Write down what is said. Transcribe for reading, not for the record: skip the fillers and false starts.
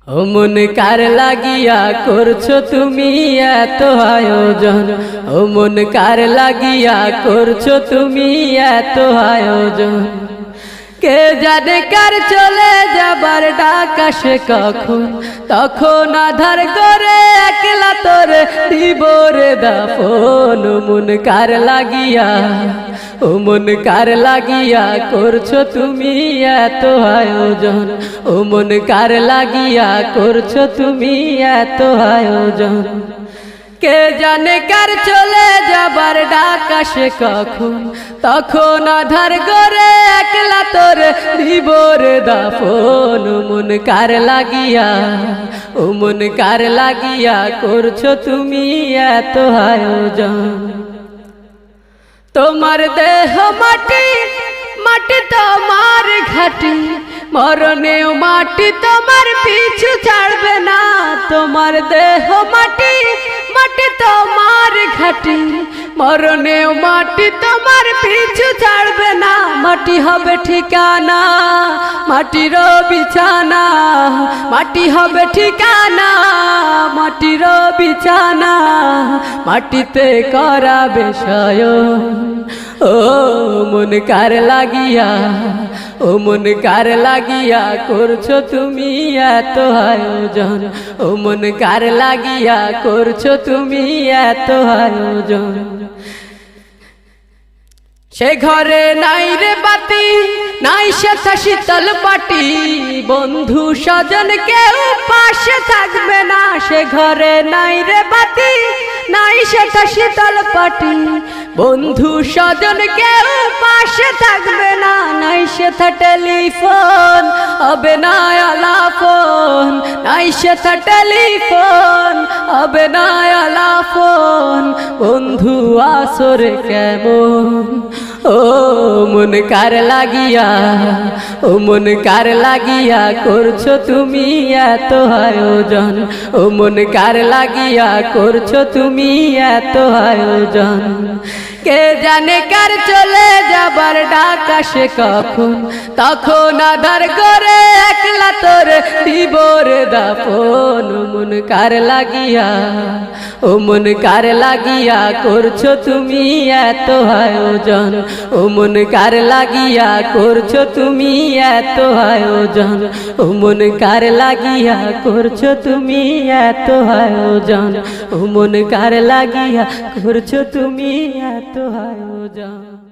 ও মন কার লাগিয়া করছো তুমি এত আয়োজন, ও মন কার লাগিয়া করছো তুমি এত আয়োজন। কে জানে কার চলে যাবার ডাক আসে কখন, তখন আধার করে একলা তোরে দিব রে দাফন। ও মন কার লাগিয়া, ও মন কার লাগিয়া করছো তুমি এত আয়োজন, ও মন কার লাগিয়া করছো তুমি এত আয়োজন। কে জানে কার চলে যাবার ডাক আসে কখন, তখন আধার করে একলা তোরে দিব রে দাফন। ও মন কার লাগিয়া, ও মন কার লাগিয়া করছো তুমি এত আয়োজন। তোমার দেহ মাটি, মাটি তোমার ঘাটি, মরণেও মাটি তোমার পিছু ছাড়বে না। তোমার দেহ মাটি, মাটি তোমার ঘাটি, মরণেও মাটি তোমার পিছু ছাড়বে না। মাটি হবে ঠিকানা, মাটির বিছানা, মাটি হবে ঠিকানা, মাটির বিছানা, মাটিতে করাবে শয়ন। ও মন কার লাগিয়া, ও মন কার লাগিয়া করছো তুমি এত আয়োজন, ও মন কার লাগিয়া করছো তুমি এত আয়োজন। সে ঘরে নাই রে বাতি, নাই সেথা শীতল পাটি, বন্ধু স্বজন কেউ পাশে থাকবে না। সে ঘরে নাই রে বাতি, নাই সেথা শীতল পাটি, বন্ধু স্বজন কেউ পাশে থাকবে না। নাই সেথা টেলিফোন, হবে না আলাপন, নাই সেথা টেলিফোন, হবে না আলাপন। বন্ধু আসরে কেমন, ও মন কার লাগিয়া, ও মন কার লাগিয়া করছো তুমি এত আয়োজন, ও মন কার লাগিয়া করছো তুমি এত আয়োজন। কে জানে কার চলে যাবার ডাক আসে কখন, তখন আধার করে একলা তোরে দিব রে দাফন। ও মন কার লাগিয়া, ও মন কার লাগিয়া করছো তুমি এত আয়োজন, ও মন কার লাগিয়া করছো তুমি এত আয়োজন, ও মন কার লাগিয়া করছো তুমি এত আয়োজন, ও মন কার লাগিয়া করছো তুমি এত আয়োজন।